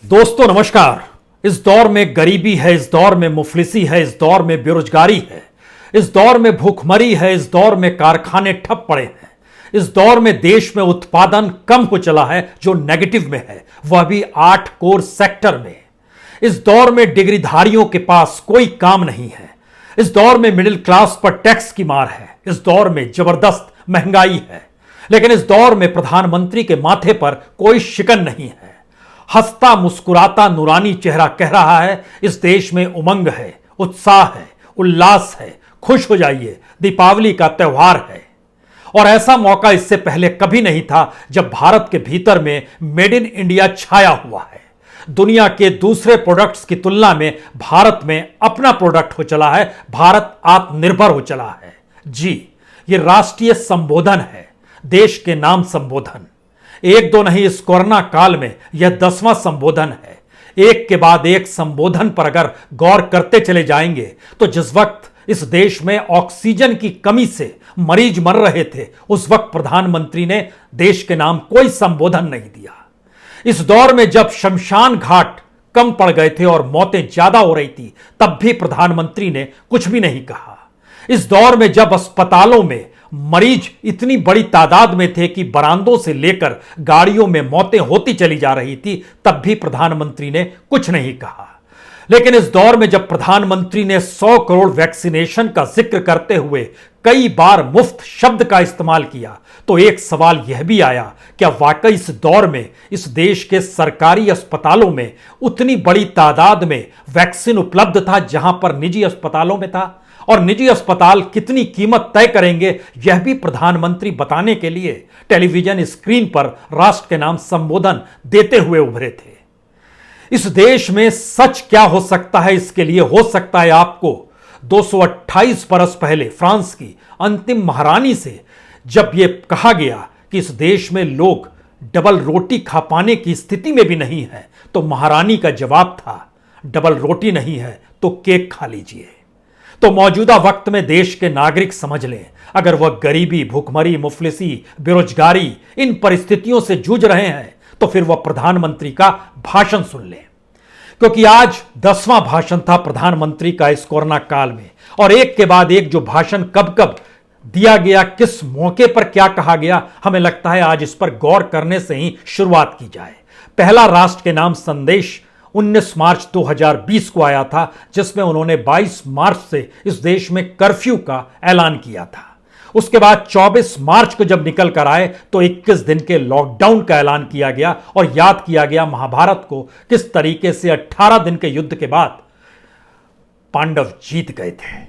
दोस्तों नमस्कार। इस दौर में गरीबी है, इस दौर में मुफलिसी है, इस दौर में बेरोजगारी है, इस दौर में भूखमरी है, इस दौर में कारखाने ठप पड़े हैं, इस दौर में देश में उत्पादन कम हो चला है जो नेगेटिव में है, वह भी 8 कोर सेक्टर में। इस दौर में डिग्रीधारियों के पास कोई काम नहीं है। इस दौर में मिडिल क्लास पर टैक्स की मार है। इस दौर में जबरदस्त महंगाई है, लेकिन इस दौर में प्रधानमंत्री के माथे पर कोई शिकन नहीं है। हंसता मुस्कुराता नूरानी चेहरा कह रहा है, इस देश में उमंग है, उत्साह है, उल्लास है, खुश हो जाइए, दीपावली का त्यौहार है। और ऐसा मौका इससे पहले कभी नहीं था जब भारत के भीतर में मेड इन इंडिया छाया हुआ है। दुनिया के दूसरे प्रोडक्ट्स की तुलना में भारत में अपना प्रोडक्ट हो चला है, भारत आत्मनिर्भर हो चला है। जी, ये राष्ट्रीय संबोधन है, देश के नाम संबोधन। एक दो नहीं, इस कोरोना काल में यह 10वां संबोधन है। एक के बाद एक संबोधन पर अगर गौर करते चले जाएंगे तो जिस वक्त इस देश में ऑक्सीजन की कमी से मरीज मर रहे थे, उस वक्त प्रधानमंत्री ने देश के नाम कोई संबोधन नहीं दिया। इस दौर में जब शमशान घाट कम पड़ गए थे और मौतें ज्यादा हो रही थी, तब भी प्रधानमंत्री ने कुछ भी नहीं कहा। इस दौर में जब अस्पतालों में मरीज इतनी बड़ी तादाद में थे कि बरामदों से लेकर गाड़ियों में मौतें होती चली जा रही थी, तब भी प्रधानमंत्री ने कुछ नहीं कहा। लेकिन इस दौर में जब प्रधानमंत्री ने 100 करोड़ वैक्सीनेशन का जिक्र करते हुए कई बार मुफ्त शब्द का इस्तेमाल किया, तो एक सवाल यह भी आया, क्या वाकई इस दौर में इस देश के सरकारी अस्पतालों में उतनी बड़ी तादाद में वैक्सीन उपलब्ध था जहां पर निजी अस्पतालों में था? और निजी अस्पताल कितनी कीमत तय करेंगे, यह भी प्रधानमंत्री बताने के लिए टेलीविजन स्क्रीन पर राष्ट्र के नाम संबोधन देते हुए उभरे थे। इस देश में सच क्या हो सकता है, इसके लिए हो सकता है आपको 228 बरस पहले फ्रांस की अंतिम महारानी से जब यह कहा गया कि इस देश में लोग डबल रोटी खा पाने की स्थिति में भी नहीं है, तो महारानी का जवाब था, डबल रोटी नहीं है तो केक खा लीजिए। तो मौजूदा वक्त में देश के नागरिक समझ लें, अगर वह गरीबी, भूखमरी, मुफलिसी, बेरोजगारी, इन परिस्थितियों से जूझ रहे हैं, तो फिर वह प्रधानमंत्री का भाषण सुन लें। क्योंकि आज 10वां भाषण था प्रधानमंत्री का इस कोरोना काल में, और एक के बाद एक जो भाषण कब कब दिया गया, किस मौके पर क्या कहा गया, हमें लगता है आज इस पर गौर करने से ही शुरुआत की जाए। पहला राष्ट्र के नाम संदेश 19 मार्च 2020 को आया था, जिसमें उन्होंने 22 मार्च से इस देश में कर्फ्यू का ऐलान किया था। उसके बाद 24 मार्च को जब निकल कर आए तो 21 दिन के लॉकडाउन का ऐलान किया गया और याद किया गया महाभारत को, किस तरीके से 18 दिन के युद्ध के बाद पांडव जीत गए थे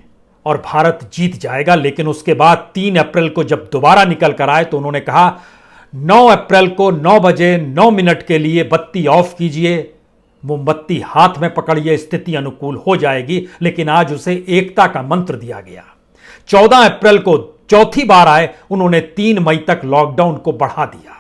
और भारत जीत जाएगा। लेकिन उसके बाद 3 अप्रैल को जब दोबारा निकल कर आए तो उन्होंने कहा, 9 अप्रैल को 9 बजे 9 मिनट के लिए बत्ती ऑफ कीजिए, मोमबत्ती हाथ में पकड़िए, स्थिति अनुकूल हो जाएगी। लेकिन आज उसे एकता का मंत्र दिया गया। 14 अप्रैल को चौथी बार आए, उन्होंने 3 मई तक लॉकडाउन को बढ़ा दिया।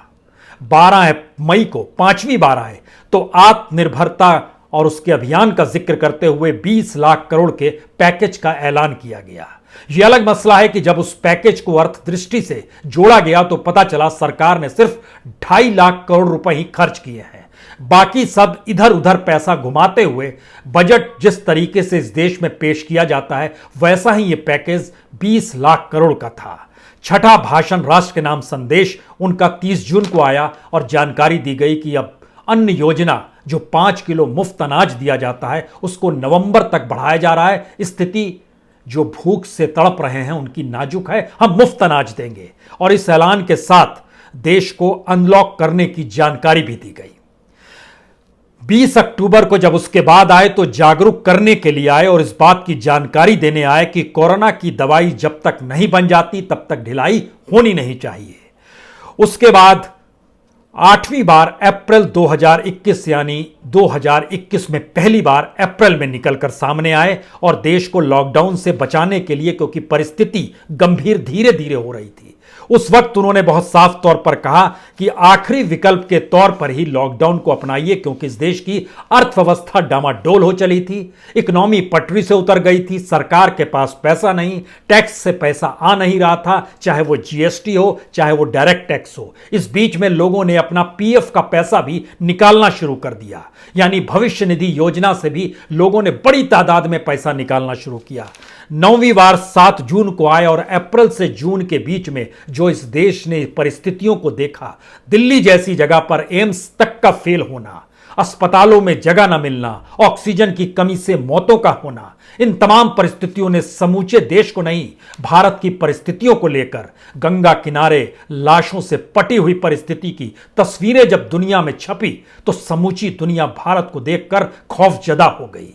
12 मई को 5वीं बार आए तो आत्मनिर्भरता और उसके अभियान का जिक्र करते हुए 20 लाख करोड़ के पैकेज का ऐलान किया गया। यह अलग मसला है कि जब उस पैकेज को अर्थ दृष्टि से जोड़ा गया तो पता चला सरकार ने सिर्फ 2.5 लाख करोड़ रुपए ही खर्च किए हैं। बाकी सब इधर उधर पैसा घुमाते हुए बजट जिस तरीके से इस देश में पेश किया जाता है, वैसा ही यह पैकेज 20 लाख करोड़ का था। छठा भाषण राष्ट्र के नाम संदेश उनका 30 जून को आया और जानकारी दी गई कि अब अन्न योजना जो 5 किलो मुफ्त अनाज दिया जाता है, उसको नवंबर तक बढ़ाया जा रहा है। स्थिति जो भूख से तड़प रहे हैं उनकी नाजुक है, हम मुफ्त अनाज देंगे। और इस ऐलान के साथ देश को अनलॉक करने की जानकारी भी दी गई। 20 अक्टूबर को जब उसके बाद आए तो जागरूक करने के लिए आए और इस बात की जानकारी देने आए कि कोरोना की दवाई जब तक नहीं बन जाती तब तक ढिलाई होनी नहीं चाहिए। उसके बाद 8वीं बार अप्रैल 2021 यानी 2021 में पहली बार अप्रैल में निकलकर सामने आए और देश को लॉकडाउन से बचाने के लिए, क्योंकि परिस्थिति गंभीर धीरे धीरे हो रही थी, उस वक्त उन्होंने बहुत साफ तौर पर कहा कि आखिरी विकल्प के तौर पर ही लॉकडाउन को अपनाइए, क्योंकि इस देश की अर्थव्यवस्था डामाडोल हो चली थी, इकोनॉमी पटरी से उतर गई थी, सरकार के पास पैसा नहीं, टैक्स से पैसा आ नहीं रहा था, चाहे वो जीएसटी हो चाहे वो डायरेक्ट टैक्स हो। इस बीच में लोगों ने अपना पीएफ का पैसा भी निकालना शुरू कर दिया, यानी भविष्य निधि योजना से भी लोगों ने बड़ी तादाद में पैसा निकालना शुरू किया। 9वीं बार 7 जून को आए और अप्रैल से जून के बीच में जो इस देश ने परिस्थितियों को देखा, दिल्ली जैसी जगह पर एम्स तक का फेल होना, अस्पतालों में जगह न मिलना, ऑक्सीजन की कमी से मौतों का होना, इन तमाम परिस्थितियों ने समूचे देश को नहीं, भारत की परिस्थितियों को लेकर गंगा किनारे लाशों से पटी हुई परिस्थिति की तस्वीरें जब दुनिया में छपी तो समूची दुनिया भारत को देखकर खौफजदा हो गई।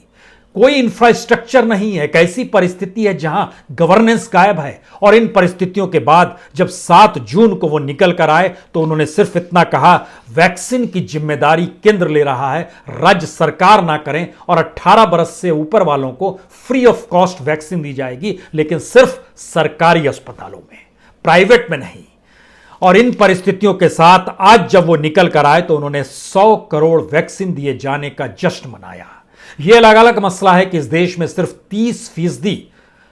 कोई इंफ्रास्ट्रक्चर नहीं है, एक ऐसी परिस्थिति है जहां गवर्नेंस गायब है। और इन परिस्थितियों के बाद जब 7 जून को वो निकल कर आए तो उन्होंने सिर्फ इतना कहा, वैक्सीन की जिम्मेदारी केंद्र ले रहा है, राज्य सरकार ना करें, और 18 बरस से ऊपर वालों को फ्री ऑफ कॉस्ट वैक्सीन दी जाएगी, लेकिन सिर्फ सरकारी अस्पतालों में, प्राइवेट में नहीं। और इन परिस्थितियों के साथ आज जब वो निकल कर आए तो उन्होंने 100 करोड़ वैक्सीन दिए जाने का जश्न मनाया। यह अलग अलग मसला है कि इस देश में सिर्फ 30%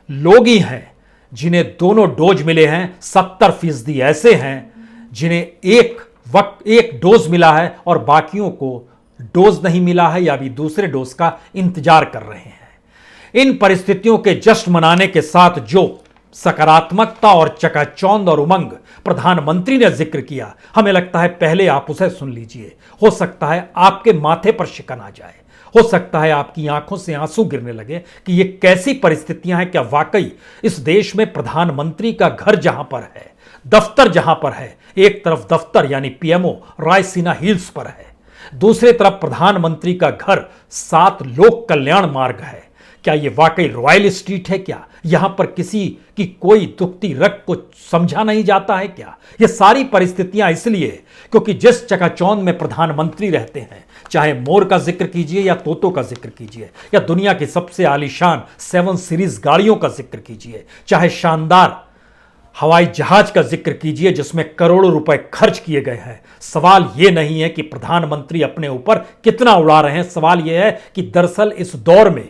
लोग ही हैं जिन्हें दोनों डोज मिले हैं, 70% ऐसे हैं जिन्हें एक डोज मिला है और बाकियों को डोज नहीं मिला है या भी दूसरे डोज का इंतजार कर रहे हैं। इन परिस्थितियों के जश्न मनाने के साथ जो सकारात्मकता और चकाचौंध और उमंग प्रधानमंत्री ने जिक्र किया, हमें लगता है पहले आप उसे सुन लीजिए। हो सकता है आपके माथे पर शिकन आ जाए, हो सकता है आपकी आंखों से आंसू गिरने लगे कि ये कैसी परिस्थितियां हैं। क्या वाकई इस देश में प्रधानमंत्री का घर जहां पर है, दफ्तर जहां पर है, एक तरफ दफ्तर यानी पीएमओ रायसीना हिल्स पर है, दूसरी तरफ प्रधानमंत्री का घर 7 लोक कल्याण मार्ग है, क्या ये वाकई रॉयल स्ट्रीट है? क्या यहां पर किसी की कोई दुखती रग को समझा नहीं जाता है? क्या ये सारी परिस्थितियां इसलिए क्योंकि जिस चकाचौंध में प्रधानमंत्री रहते हैं, चाहे मोर का जिक्र कीजिए या तोतों का जिक्र कीजिए, या दुनिया की सबसे आलीशान 7 सीरीज गाड़ियों का जिक्र कीजिए, चाहे शानदार हवाई जहाज का जिक्र कीजिए जिसमें करोड़ों रुपए खर्च किए गए हैं, सवाल यह नहीं है कि प्रधानमंत्री अपने ऊपर कितना उड़ा रहे हैं, सवाल यह है कि दरअसल इस दौर में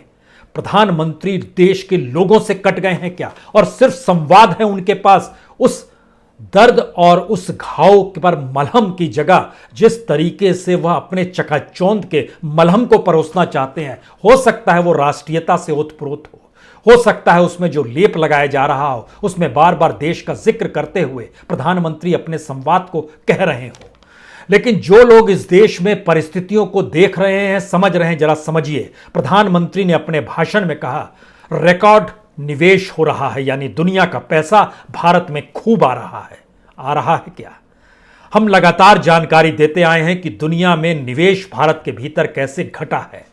प्रधानमंत्री देश के लोगों से कट गए हैं क्या, और सिर्फ संवाद है उनके पास उस दर्द और उस घाव पर मलहम की जगह जिस तरीके से वह अपने चकाचौंध के मलहम को परोसना चाहते हैं। हो सकता है वो राष्ट्रीयता से ओतप्रोत हो सकता है उसमें जो लेप लगाया जा रहा हो उसमें बार बार देश का जिक्र करते हुए प्रधानमंत्री अपने संवाद को कह रहे हो, लेकिन जो लोग इस देश में परिस्थितियों को देख रहे हैं, समझ रहे हैं, जरा समझिए। प्रधानमंत्री ने अपने भाषण में कहा, रिकॉर्ड निवेश हो रहा है, यानी दुनिया का पैसा भारत में खूब आ रहा है। आ रहा है क्या? हम लगातार जानकारी देते आए हैं कि दुनिया में निवेश भारत के भीतर कैसे घटा है।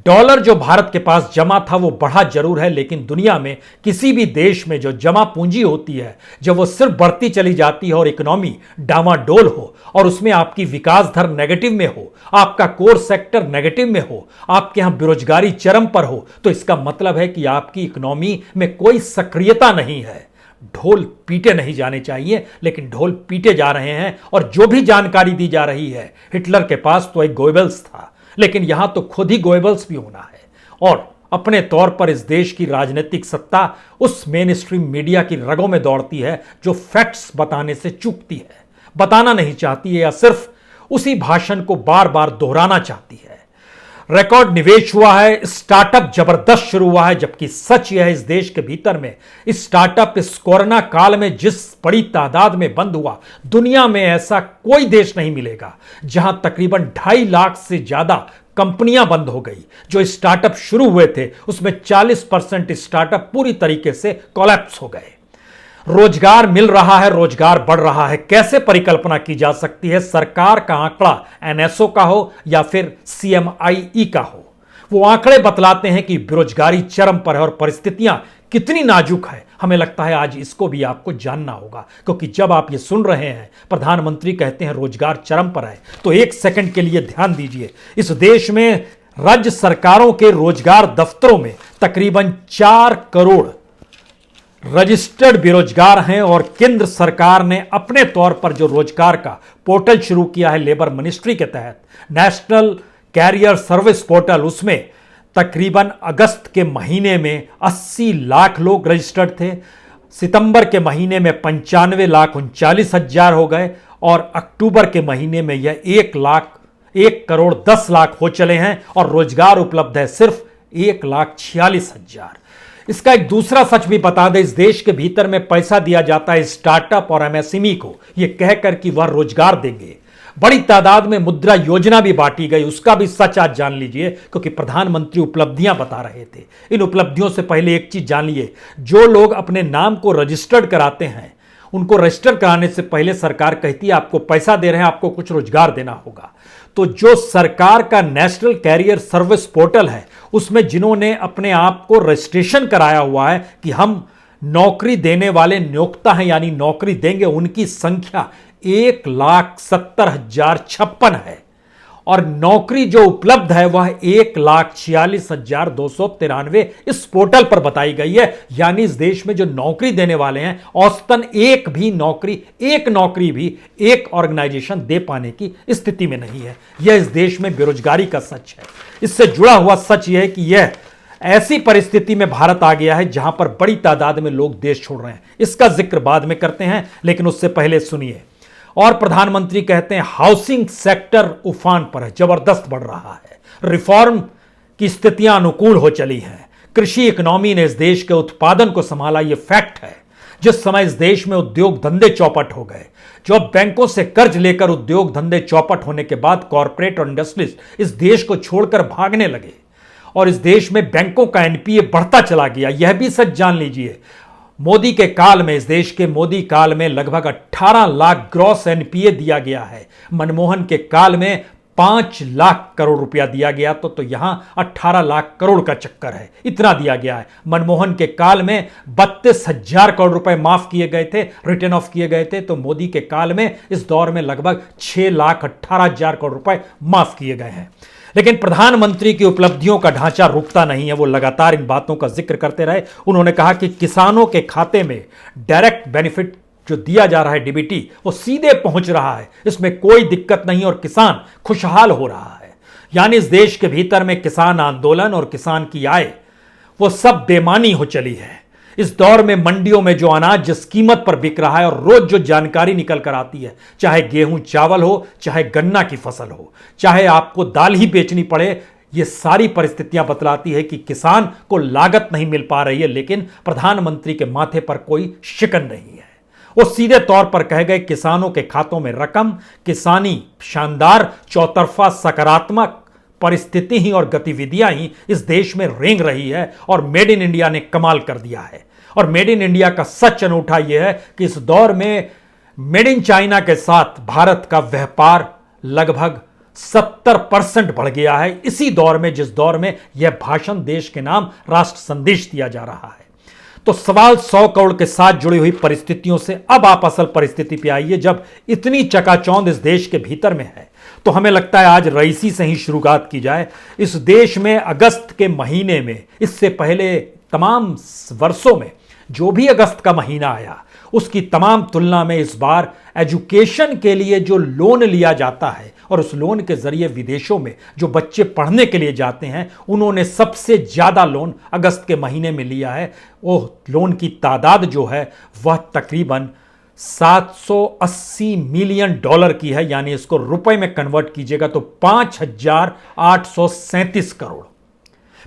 डॉलर जो भारत के पास जमा था वो बढ़ा जरूर है, लेकिन दुनिया में किसी भी देश में जो जमा पूंजी होती है, जब वो सिर्फ बढ़ती चली जाती है और इकोनॉमी डामाडोल हो और उसमें आपकी विकास दर नेगेटिव में हो, आपका कोर सेक्टर नेगेटिव में हो, आपके यहां बेरोजगारी चरम पर हो, तो इसका मतलब है कि आपकी इकोनॉमी में कोई सक्रियता नहीं है। ढोल पीटे नहीं जाने चाहिए, लेकिन ढोल पीटे जा रहे हैं। और जो भी जानकारी दी जा रही है, हिटलर के पास तो एक गोएबल्स था, लेकिन यहां तो खुद ही गोएबल्स भी होना है। और अपने तौर पर इस देश की राजनीतिक सत्ता उस मेन स्ट्रीम मीडिया की रगों में दौड़ती है जो फैक्ट्स बताने से चूकती है, बताना नहीं चाहती है, या सिर्फ उसी भाषण को बार बार दोहराना चाहती है। रिकॉर्ड निवेश हुआ है, स्टार्टअप जबरदस्त शुरू हुआ है, जबकि सच यह है इस देश के भीतर में स्टार्टअप इस कोरोना काल में जिस बड़ी तादाद में बंद हुआ, दुनिया में ऐसा कोई देश नहीं मिलेगा जहां तकरीबन 2.5 लाख से ज्यादा कंपनियां बंद हो गई। जो स्टार्टअप शुरू हुए थे उसमें 40% स्टार्टअप पूरी तरीके से कोलैप्स हो गए। रोजगार मिल रहा है, रोजगार बढ़ रहा है। कैसे परिकल्पना की जा सकती है? सरकार का आंकड़ा एनएसओ का हो या फिर सीएमआईई का हो, वो आंकड़े बतलाते हैं कि बेरोजगारी चरम पर है और परिस्थितियां कितनी नाजुक है। हमें लगता है आज इसको भी आपको जानना होगा, क्योंकि जब आप ये सुन रहे हैं प्रधानमंत्री कहते हैं रोजगार चरम पर है, तो एक सेकंड के लिए ध्यान दीजिए। इस देश में राज्य सरकारों के रोजगार दफ्तरों में तकरीबन 4 करोड़ रजिस्टर्ड बेरोजगार हैं और केंद्र सरकार ने अपने तौर पर जो रोजगार का पोर्टल शुरू किया है लेबर मिनिस्ट्री के तहत, नेशनल कैरियर सर्विस पोर्टल, उसमें तकरीबन अगस्त के महीने में 80 लाख लोग रजिस्टर्ड थे, सितंबर के महीने में 95,39,000 हो गए और अक्टूबर के महीने में यह 1,10,00,000 हो चले हैं और रोजगार उपलब्ध है सिर्फ 1,46,000। इसका एक दूसरा सच भी बता दें, इस देश के भीतर में पैसा दिया जाता है स्टार्टअप और एमएसएमई को, यह कहकर कि वह रोजगार देंगे। बड़ी तादाद में मुद्रा योजना भी बांटी गई, उसका भी सच आज जान लीजिए, क्योंकि प्रधानमंत्री उपलब्धियां बता रहे थे। इन उपलब्धियों से पहले एक चीज जान लीजिए, जो लोग अपने नाम को रजिस्टर्ड कराते हैं, उनको रजिस्टर कराने से पहले सरकार कहती है आपको पैसा दे रहे हैं, आपको कुछ रोजगार देना होगा। तो जो सरकार का नेशनल कैरियर सर्विस पोर्टल है, उसमें जिन्होंने अपने आप को रजिस्ट्रेशन कराया हुआ है कि हम नौकरी देने वाले नियोक्ता हैं, यानी नौकरी देंगे, उनकी संख्या 1,70,056 है और नौकरी जो उपलब्ध है वह 1,46,293 इस पोर्टल पर बताई गई है। यानी इस देश में जो नौकरी देने वाले हैं, औसतन एक नौकरी भी एक ऑर्गेनाइजेशन दे पाने की स्थिति में नहीं है। यह इस देश में बेरोजगारी का सच है। इससे जुड़ा हुआ सच यह है कि यह ऐसी परिस्थिति में भारत आ गया है जहां पर बड़ी तादाद में लोग देश छोड़ रहे हैं। इसका जिक्र बाद में करते हैं, लेकिन उससे पहले सुनिए। और प्रधानमंत्री कहते हैं हाउसिंग सेक्टर उफान पर है, जबरदस्त बढ़ रहा है, रिफॉर्म की स्थितियां अनुकूल हो चली हैं, कृषि इकोनॉमी ने इस देश के उत्पादन को संभाला, यह फैक्ट है। जिस समय इस देश में उद्योग धंधे चौपट हो गए, जो अब बैंकों से कर्ज लेकर उद्योग धंधे चौपट होने के बाद कॉरपोरेट और इंडस्ट्रीज इस देश को छोड़कर भागने लगे और इस देश में बैंकों का एनपीए बढ़ता चला गया। यह भी सच जान लीजिए, मोदी के काल में, इस देश के मोदी काल में लगभग 18 लाख ग्रॉस एनपीए दिया गया है। मनमोहन के काल में 5 लाख करोड़ रुपया दिया गया, तो यहां 18 लाख करोड़ का चक्कर है, इतना दिया गया है। मनमोहन के काल में 32,000 करोड़ रुपए माफ किए गए थे, रिटर्न ऑफ किए गए थे, तो मोदी के काल में इस दौर में लगभग 6,18,000 करोड़ रुपए माफ किए गए हैं। लेकिन प्रधानमंत्री की उपलब्धियों का ढांचा रुकता नहीं है, वो लगातार इन बातों का जिक्र करते रहे। उन्होंने कहा कि किसानों के खाते में डायरेक्ट बेनिफिट जो दिया जा रहा है, डीबीटी, वो सीधे पहुंच रहा है, इसमें कोई दिक्कत नहीं और किसान खुशहाल हो रहा है। यानी इस देश के भीतर में किसान आंदोलन और किसान की आय वो सब बेमानी हो चली है। इस दौर में मंडियों में जो अनाज जिस कीमत पर बिक रहा है और रोज जो जानकारी निकल कर आती है, चाहे गेहूं चावल हो, चाहे गन्ना की फसल हो, चाहे आपको दाल ही बेचनी पड़े, ये सारी परिस्थितियां बतलाती है कि किसान को लागत नहीं मिल पा रही है। लेकिन प्रधानमंत्री के माथे पर कोई शिकन नहीं है। वो सीधे तौर पर कह गए किसानों के खातों में रकम, किसानी शानदार चौतरफा सकारात्मक परिस्थिति ही और गतिविधियां ही इस देश में रेंग रही है और मेड इन इंडिया ने कमाल कर दिया है। और मेड इन इंडिया का सच अनूठा यह है कि इस दौर में मेड इन चाइना के साथ भारत का व्यापार लगभग 70% बढ़ गया है, इसी दौर में जिस दौर में यह भाषण देश के नाम राष्ट्र संदेश दिया जा रहा है। तो सवाल 100 करोड़ के साथ जुड़ी हुई परिस्थितियों से अब आप असल परिस्थिति पे आइए। जब इतनी चकाचौंध इस देश के भीतर में है, तो हमें लगता है आज रईसी से ही शुरुआत की जाए। इस देश में अगस्त के महीने में, इससे पहले तमाम वर्षों में जो भी अगस्त का महीना आया, उसकी तमाम तुलना में इस बार एजुकेशन के लिए जो लोन लिया जाता है और उस लोन के जरिए विदेशों में जो बच्चे पढ़ने के लिए जाते हैं, उन्होंने सबसे ज्यादा लोन अगस्त के महीने में लिया है। वो लोन की तादाद जो है वह तकरीबन 780 मिलियन डॉलर की है, यानी इसको रुपए में कन्वर्ट कीजिएगा तो 5,837 करोड़।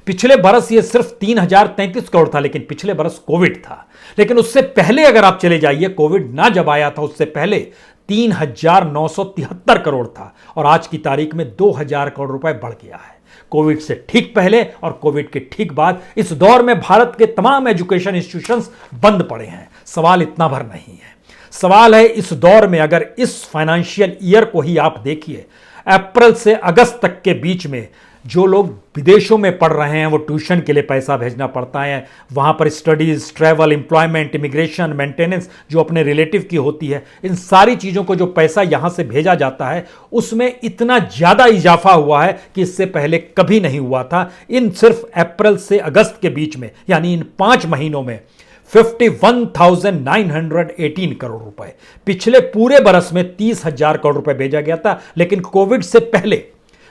पिछले बरस ये सिर्फ 3,033 करोड़ था, लेकिन पिछले बरस कोविड था। लेकिन उससे पहले अगर आप चले जाइए, कोविड ना जब आया था उससे पहले 3,973 करोड़ था और आज की तारीख में 2,000 करोड़ रुपए बढ़ गया है। कोविड से ठीक पहले और कोविड के ठीक बाद इस दौर में भारत के तमाम एजुकेशन इंस्टीट्यूशंस बंद पड़े हैं। सवाल इतना भर नहीं है, सवाल है इस दौर में अगर इस फाइनेंशियल ईयर को ही आप देखिए, अप्रैल से अगस्त तक के बीच में जो लोग विदेशों में पढ़ रहे हैं, वो ट्यूशन के लिए पैसा भेजना पड़ता है, वहाँ पर studies, travel, employment, immigration, maintenance जो अपने रिलेटिव की होती है, इन सारी चीज़ों को जो पैसा यहाँ से भेजा जाता है, उसमें इतना ज़्यादा इजाफा हुआ है कि इससे पहले कभी नहीं हुआ था। इन सिर्फ अप्रैल से अगस्त के बीच में, यानी इन 5 महीनों में 51,918 करोड़ रुपए। पिछले पूरे बरस में 30,000 करोड़ रुपए भेजा गया था, लेकिन कोविड से पहले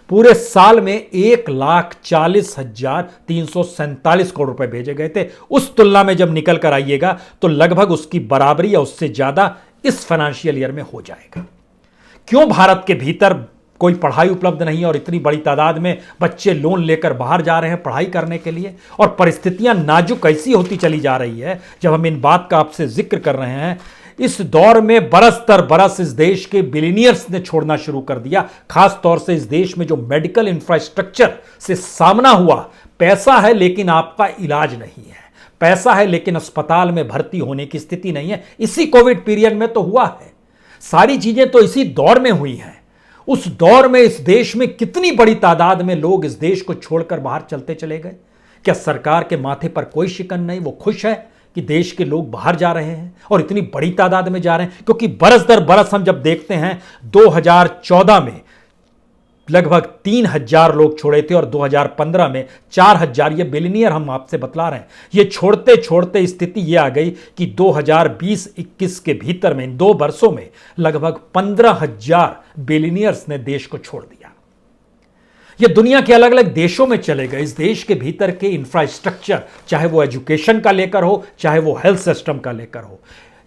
पूरे साल में 1,40,347 करोड़ रुपए भेजे गए थे। उस तुलना में जब निकल कर आइएगा तो लगभग उसकी बराबरी या उससे ज्यादा इस फाइनेंशियल ईयर में हो जाएगा। क्यों भारत के भीतर कोई पढ़ाई उपलब्ध नहीं है और इतनी बड़ी तादाद में बच्चे लोन लेकर बाहर जा रहे हैं पढ़ाई करने के लिए, और परिस्थितियां नाजुक ऐसी होती चली जा रही है। जब हम इन बात का आपसे जिक्र कर रहे हैं, इस दौर में बरस दर बरस इस देश के बिलियनियर्स ने छोड़ना शुरू कर दिया। खास तौर से इस देश में जो मेडिकल इंफ्रास्ट्रक्चर से सामना हुआ, पैसा है लेकिन आपका इलाज नहीं है, पैसा है लेकिन अस्पताल में भर्ती होने की स्थिति नहीं है, इसी कोविड पीरियड में तो हुआ है। सारी चीजें तो इसी दौर में हुई हैं। उस दौर में इस देश में कितनी बड़ी तादाद में लोग इस देश को छोड़कर बाहर चलते चले गए। क्या सरकार के माथे पर कोई शिकन नहीं? वो खुश है कि देश के लोग बाहर जा रहे हैं और इतनी बड़ी तादाद में जा रहे हैं, क्योंकि बरस दर बरस हम जब देखते हैं 2014 में लगभग 3,000 लोग छोड़े थे और 2015 में 4,000। ये बिलियनियर हम आपसे बतला रहे हैं। ये छोड़ते छोड़ते स्थिति ये आ गई कि 2020-21 के भीतर में इन 2 वर्षों में लगभग 15,000 बिलियनियर्स ने देश को छोड़ दिया। ये दुनिया के अलग अलग देशों में चले गए। इस देश के भीतर के इंफ्रास्ट्रक्चर, चाहे वो एजुकेशन का लेकर हो, चाहे वो हेल्थ सिस्टम का लेकर हो,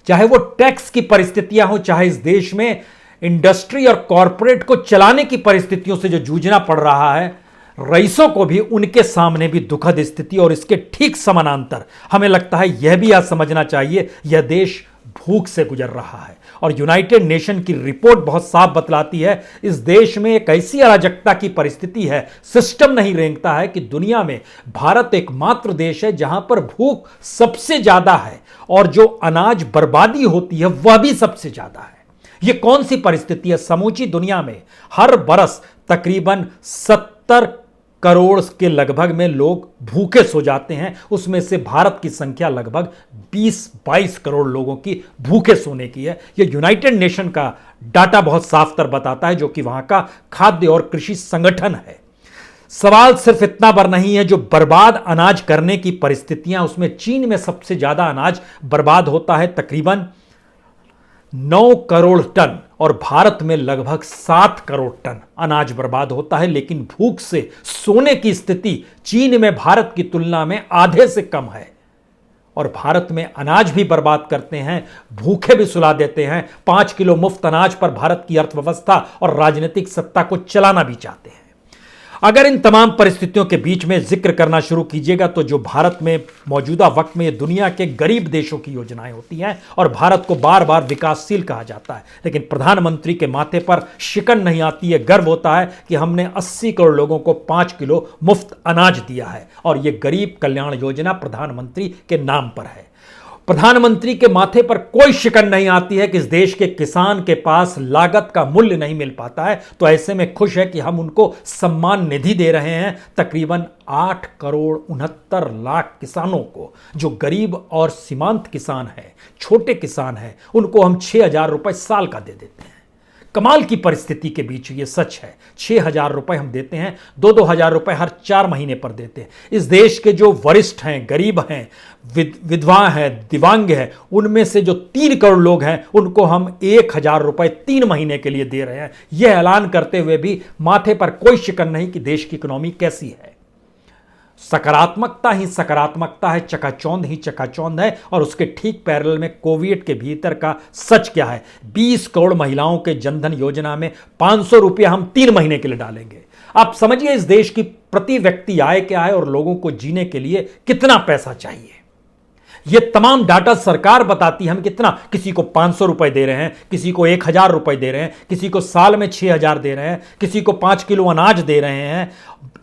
चाहे वो टैक्स की परिस्थितियां हो, चाहे इस देश में इंडस्ट्री और कॉरपोरेट को चलाने की परिस्थितियों से जो जूझना पड़ रहा है, रईसों को भी उनके सामने भी दुखद स्थिति। और इसके ठीक समानांतर हमें लगता है यह भी आज समझना चाहिए, यह देश भूख से गुजर रहा है। और यूनाइटेड नेशन की रिपोर्ट बहुत साफ बतलाती है, इस देश में एक ऐसी अराजकता की परिस्थिति है, सिस्टम नहीं रेंगता है, कि दुनिया में भारत एकमात्र देश है जहां पर भूख सबसे ज्यादा है और जो अनाज बर्बादी होती है वह भी सबसे ज्यादा है। यह कौन सी परिस्थिति है? समूची दुनिया में हर बरस तकरीबन 70 करोड़ के लगभग में लोग भूखे सो जाते हैं। उसमें से भारत की संख्या लगभग 20-22 करोड़ लोगों की भूखे सोने की है। यह यूनाइटेड नेशन का डाटा बहुत साफ तर बताता है, जो कि वहां का खाद्य और कृषि संगठन है। सवाल सिर्फ इतना पर नहीं है, जो बर्बाद अनाज करने की परिस्थितियां, उसमें चीन में सबसे ज्यादा अनाज बर्बाद होता है, तकरीबन 9 करोड़ टन, और भारत में लगभग 7 करोड़ टन अनाज बर्बाद होता है। लेकिन भूख से सोने की स्थिति चीन में भारत की तुलना में आधे से कम है। और भारत में अनाज भी बर्बाद करते हैं, भूखे भी सुला देते हैं। 5 किलो मुफ्त अनाज पर भारत की अर्थव्यवस्था और राजनीतिक सत्ता को चलाना भी चाहते हैं। अगर इन तमाम परिस्थितियों के बीच में जिक्र करना शुरू कीजिएगा तो जो भारत में मौजूदा वक्त में दुनिया के गरीब देशों की योजनाएं होती हैं, और भारत को बार बार विकासशील कहा जाता है, लेकिन प्रधानमंत्री के माथे पर शिकन नहीं आती है, गर्व होता है कि हमने 80 करोड़ लोगों को 5 किलो मुफ्त अनाज दिया है, और यह गरीब कल्याण योजना प्रधानमंत्री के नाम पर है। प्रधानमंत्री के माथे पर कोई शिकन नहीं आती है कि इस देश के किसान के पास लागत का मूल्य नहीं मिल पाता है, तो ऐसे में खुश है कि हम उनको सम्मान निधि दे रहे हैं। तकरीबन 8 करोड़ 69 लाख किसानों को, जो गरीब और सीमांत किसान हैं, छोटे किसान हैं, उनको हम 6,000 रुपए साल का दे देते हैं। कमाल की परिस्थिति के बीच ये सच है, 6,000 रुपए हम देते हैं, 2-2 हजार रुपए हर 4 महीने पर देते हैं। इस देश के जो वरिष्ठ हैं, गरीब हैं, विधवा हैं, दिव्यांग हैं, उनमें से जो 3 करोड़ लोग हैं, उनको हम 1,000 रुपए 3 महीने के लिए दे रहे हैं। यह ऐलान करते हुए भी माथे पर कोई शिकन नहीं कि देश की इकोनॉमी कैसी है। सकारात्मकता ही सकारात्मकता है, चकाचौंध ही चकाचौंध है। और उसके ठीक पैरेलल में कोविड के भीतर का सच क्या है? 20 करोड़ महिलाओं के जनधन योजना में 500 रुपया हम 3 महीने के लिए डालेंगे। आप समझिए इस देश की प्रति व्यक्ति आय क्या है और लोगों को जीने के लिए कितना पैसा चाहिए। ये तमाम डाटा सरकार बताती है। हम कितना, किसी को 500 रुपए दे रहे हैं, किसी को 1,000 रुपए दे रहे हैं, किसी को साल में 6,000 दे रहे हैं, किसी को 5 किलो अनाज दे रहे हैं।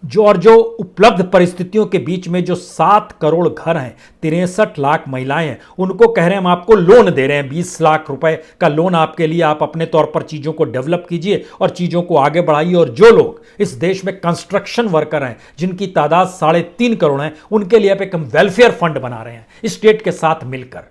जो उपलब्ध परिस्थितियों के बीच में जो 7 करोड़ घर हैं, 63 लाख महिलाएं हैं, उनको कह रहे हैं हम आपको लोन दे रहे हैं, 20 लाख रुपए का लोन आपके लिए, आप अपने तौर पर चीजों को डेवलप कीजिए और चीजों को आगे बढ़ाइए। और जो लोग इस देश में कंस्ट्रक्शन वर्कर हैं, जिनकी तादाद 3.5 करोड़ है, उनके लिए आप एक हम वेलफेयर फंड बना रहे हैं स्टेट के साथ मिलकर।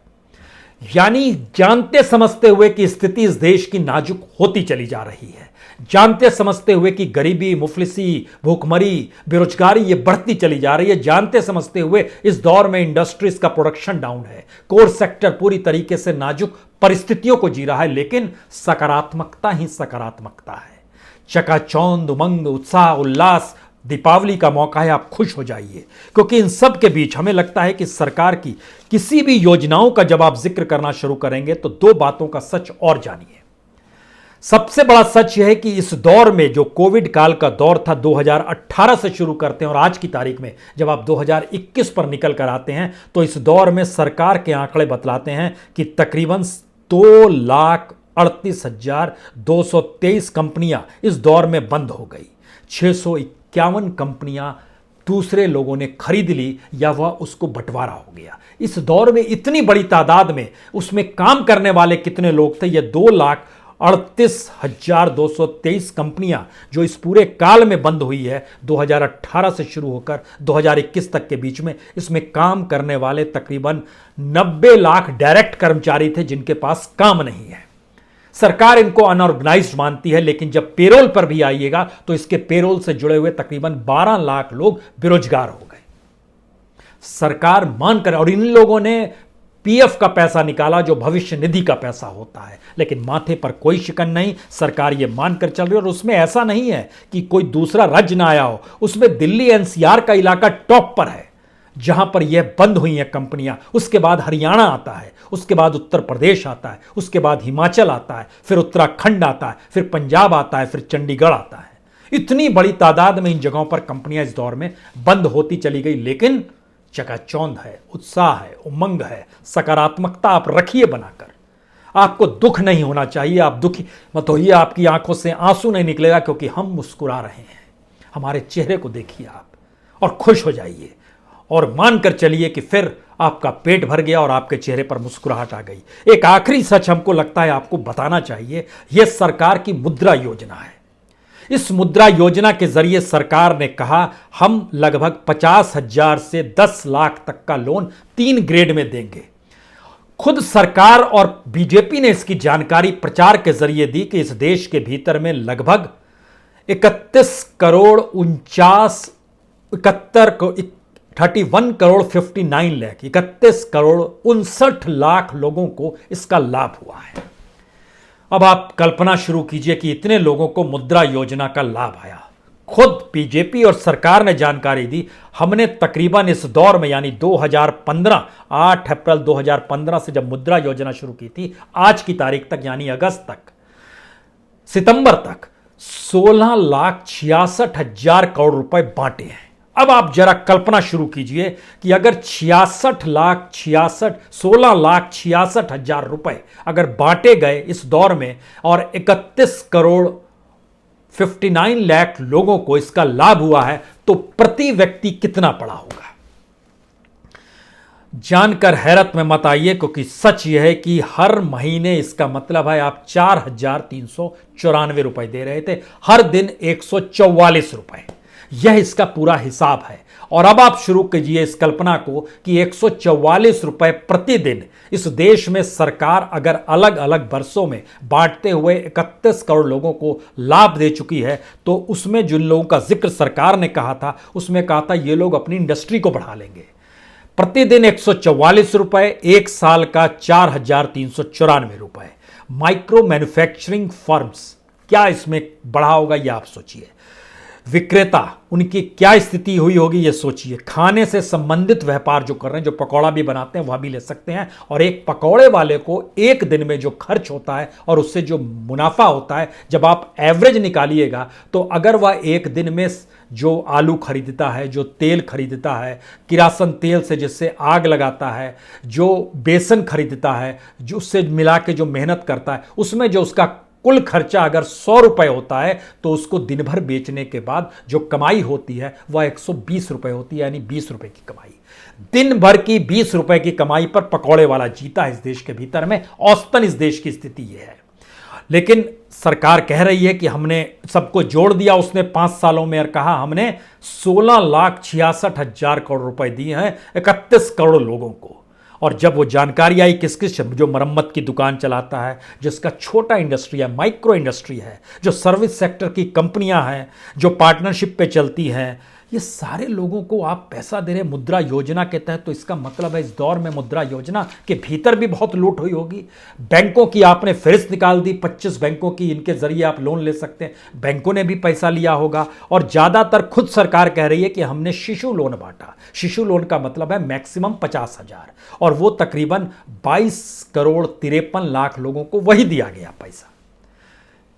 यानी जानते समझते हुए कि स्थिति इस देश की नाजुक होती चली जा रही है, जानते समझते हुए कि गरीबी, मुफलिसी, भूखमरी, बेरोजगारी ये बढ़ती चली जा रही है, जानते समझते हुए इस दौर में इंडस्ट्रीज का प्रोडक्शन डाउन है, कोर सेक्टर पूरी तरीके से नाजुक परिस्थितियों को जी रहा है, लेकिन सकारात्मकता ही सकारात्मकता है। चकाचौंध, उमंग, उत्साह, उल्लास, दीपावली का मौका है, आप खुश हो जाइए, क्योंकि इन सब के बीच हमें लगता है कि सरकार की किसी भी योजनाओं का जब आप जिक्र करना शुरू करेंगे तो दो बातों का सच और जानिए। सबसे बड़ा सच यह है कि इस दौर में जो कोविड काल का दौर था, 2018 से शुरू करते हैं और आज की तारीख में जब आप 2021 पर निकल कर आते हैं तो इस दौर में सरकार के आंकड़े बतलाते हैं कि तकरीबन 2,38,223 कंपनियां इस दौर में बंद हो गई। 651 कंपनियां दूसरे लोगों ने खरीद ली या वह उसको बंटवारा हो गया। इस दौर में इतनी बड़ी तादाद में उसमें काम करने वाले कितने लोग थे? ये 2,38,223 कंपनियां जो इस पूरे काल में बंद हुई है, 2018 से शुरू होकर 2021 तक के बीच में, इसमें काम करने वाले तकरीबन 90 लाख डायरेक्ट कर्मचारी थे जिनके पास काम नहीं है। सरकार इनको अनऑर्गेनाइज्ड मानती है, लेकिन जब पेरोल पर भी आइएगा तो इसके पेरोल से जुड़े हुए तकरीबन 12 लाख लोग बेरोजगार हो गए। सरकार मानकर, और इन लोगों ने पीएफ का पैसा निकाला जो भविष्य निधि का पैसा होता है, लेकिन माथे पर कोई शिकन नहीं, सरकार यह मानकर चल रही है। और उसमें ऐसा नहीं है कि कोई दूसरा राज्य ना आया हो, उसमें दिल्ली एनसीआर का इलाका टॉप पर है जहां पर यह बंद हुई हैं कंपनियां। उसके बाद हरियाणा आता है, उसके बाद उत्तर प्रदेश आता है, उसके बाद हिमाचल आता है, फिर उत्तराखंड आता है, फिर पंजाब आता है, फिर चंडीगढ़ आता है। इतनी बड़ी तादाद में इन जगहों पर कंपनियां इस दौर में बंद होती चली गई, लेकिन चकाचौंध है, उत्साह है, उमंग है, सकारात्मकता आप रखिए बनाकर। आपको दुख नहीं होना चाहिए, आप दुखी मत होइए, आपकी आंखों से आंसू नहीं निकलेगा, क्योंकि हम मुस्कुरा रहे हैं। हमारे चेहरे को देखिए आप और खुश हो जाइए और मानकर चलिए कि फिर आपका पेट भर गया और आपके चेहरे पर मुस्कुराहट आ गई। एक आखिरी सच हमको लगता है आपको बताना चाहिए, यह सरकार की मुद्रा योजना है। इस मुद्रा योजना के जरिए सरकार ने कहा हम लगभग 50,000 से 10 लाख तक का लोन 3 ग्रेड में देंगे। खुद सरकार और बीजेपी ने इसकी जानकारी प्रचार के जरिए दी कि इस देश के भीतर में लगभग 31 करोड़ 59 लाख लोगों को इसका लाभ हुआ है। अब आप कल्पना शुरू कीजिए कि इतने लोगों को मुद्रा योजना का लाभ आया। खुद बीजेपी और सरकार ने जानकारी दी, हमने तकरीबन इस दौर में यानी 2015, 8 अप्रैल 2015 से जब मुद्रा योजना शुरू की थी, आज की तारीख तक यानी अगस्त तक, सितंबर तक 16,66,000 करोड़ रुपए बांटे हैं। अब आप जरा कल्पना शुरू कीजिए कि अगर 16,66,000 रुपए अगर बांटे गए इस दौर में और 31 करोड़ 59 लाख लोगों को इसका लाभ हुआ है, तो प्रति व्यक्ति कितना पड़ा होगा? जानकर हैरत में मत आइए, क्योंकि सच यह है कि हर महीने इसका मतलब है आप 4,394 रुपए दे रहे थे, हर दिन 144 रुपए। यह इसका पूरा हिसाब है। और अब आप शुरू कीजिए इस कल्पना को कि 144 रुपए प्रतिदिन इस देश में सरकार अगर अलग अलग वर्षों में बांटते हुए 31 करोड़ लोगों को लाभ दे चुकी है, तो उसमें जिन लोगों का जिक्र सरकार ने कहा था, उसमें कहा था ये लोग अपनी इंडस्ट्री को बढ़ा लेंगे। प्रतिदिन 144 रुपए, एक साल का 4,394 रुपए। माइक्रो मैन्युफैक्चरिंग फर्म्स क्या इसमें बढ़ा होगा, यह आप सोचिए। विक्रेता, उनकी क्या स्थिति हुई होगी ये सोचिए। खाने से संबंधित व्यापार जो कर रहे हैं, जो पकौड़ा भी बनाते हैं वह भी ले सकते हैं, और एक पकौड़े वाले को एक दिन में जो खर्च होता है और उससे जो मुनाफा होता है, जब आप एवरेज निकालिएगा तो अगर वह एक दिन में जो आलू खरीदता है, जो तेल खरीदता है, किरासन तेल से जिससे आग लगाता है, जो बेसन खरीदता है, जो उससे मिला के जो मेहनत करता है, उसमें जो उसका कुल खर्चा अगर 100 रुपए होता है, तो उसको दिन भर बेचने के बाद जो कमाई होती है वह 120 रुपए होती है, यानी 20 रुपए की कमाई। दिन भर की 20 रुपए की कमाई पर पकौड़े वाला जीता है इस देश के भीतर में। औसतन इस देश की स्थिति यह है। लेकिन सरकार कह रही है कि हमने सबको जोड़ दिया, उसने 5 सालों में कहा हमने 16,66,000 करोड़ रुपए दिए हैं 31 करोड़ लोगों को। और जब वो जानकारी आई किस किस, जो मरम्मत की दुकान चलाता है, जिसका छोटा इंडस्ट्री है, माइक्रो इंडस्ट्री है, जो सर्विस सेक्टर की कंपनियां हैं, जो पार्टनरशिप पे चलती हैं, ये सारे लोगों को आप पैसा दे रहे मुद्रा योजना के तहत, तो इसका मतलब है इस दौर में मुद्रा योजना के भीतर भी बहुत लूट हुई होगी। बैंकों की आपने फहरिस्त निकाल दी, 25 बैंकों की, इनके जरिए आप लोन ले सकते हैं, बैंकों ने भी पैसा लिया होगा। और ज्यादातर खुद सरकार कह रही है कि हमने शिशु लोन बांटा। शिशु लोन का मतलब है मैक्सिमम 50,000, और वो तकरीबन 22 करोड़ 53 लाख लोगों को वही दिया गया पैसा।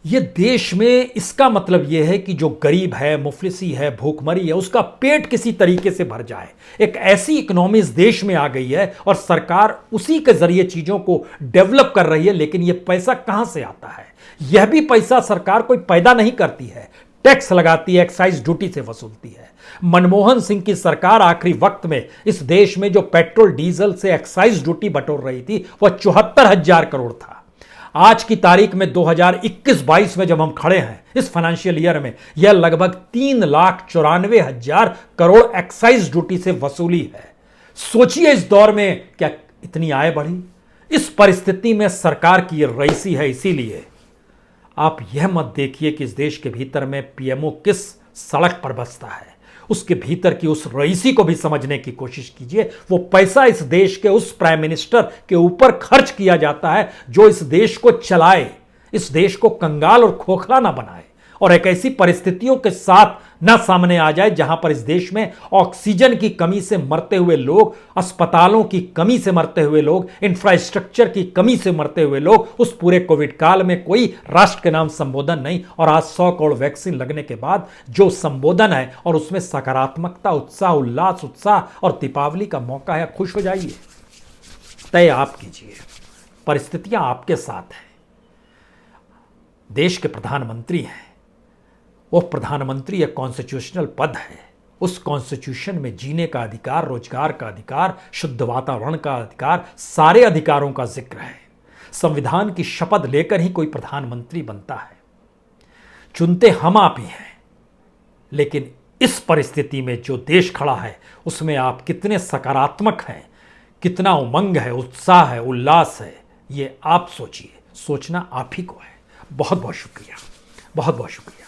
ये देश में, इसका मतलब यह है कि जो गरीब है, मुफलिसी है, भूखमरी है, उसका पेट किसी तरीके से भर जाए। एक ऐसी इकोनॉमी इस देश में आ गई है और सरकार उसी के जरिए चीजों को डेवलप कर रही है। लेकिन यह पैसा कहां से आता है? यह भी पैसा सरकार कोई पैदा नहीं करती है, टैक्स लगाती है, एक्साइज ड्यूटी से वसूलती है। मनमोहन सिंह की सरकार आखिरी वक्त में इस देश में जो पेट्रोल डीजल से एक्साइज ड्यूटी बटोर रही थी वह 74,000 करोड़ था। आज की तारीख में 2021-22 में जब हम खड़े हैं इस फाइनेंशियल ईयर में, यह लगभग 3,94,000 करोड़ एक्साइज ड्यूटी से वसूली है। सोचिए इस दौर में क्या इतनी आय बढ़ी? इस परिस्थिति में सरकार की यह रईसी है। इसीलिए आप यह मत देखिए कि इस देश के भीतर में पीएमओ किस सड़क पर बसता है, उसके भीतर की उस रईसी को भी समझने की कोशिश कीजिए। वो पैसा इस देश के उस प्राइम मिनिस्टर के ऊपर खर्च किया जाता है जो इस देश को चलाए, इस देश को कंगाल और खोखला ना बनाए, और एक ऐसी परिस्थितियों के साथ ना सामने आ जाए जहां पर इस देश में ऑक्सीजन की कमी से मरते हुए लोग, अस्पतालों की कमी से मरते हुए लोग, इंफ्रास्ट्रक्चर की कमी से मरते हुए लोग, उस पूरे कोविड काल में कोई राष्ट्र के नाम संबोधन नहीं। और आज 100 करोड़ वैक्सीन लगने के बाद जो संबोधन है और उसमें सकारात्मकता, उत्साह, उल्लास, उत्साह और दीपावली का मौका है, खुश हो जाइए। तय आप कीजिए, परिस्थितियां आपके साथ हैं। देश के प्रधानमंत्री हैं, वो प्रधानमंत्री एक कॉन्स्टिट्यूशनल पद है। उस कॉन्स्टिट्यूशन में जीने का अधिकार, रोजगार का अधिकार, शुद्ध वातावरण का अधिकार, सारे अधिकारों का जिक्र है। संविधान की शपथ लेकर ही कोई प्रधानमंत्री बनता है। चुनते हम आप ही हैं। लेकिन इस परिस्थिति में जो देश खड़ा है उसमें आप कितने सकारात्मक हैं, कितना उमंग है, उत्साह है, उल्लास है, ये आप सोचिए। सोचना आप ही को है। बहुत बहुत शुक्रिया, बहुत बहुत शुक्रिया।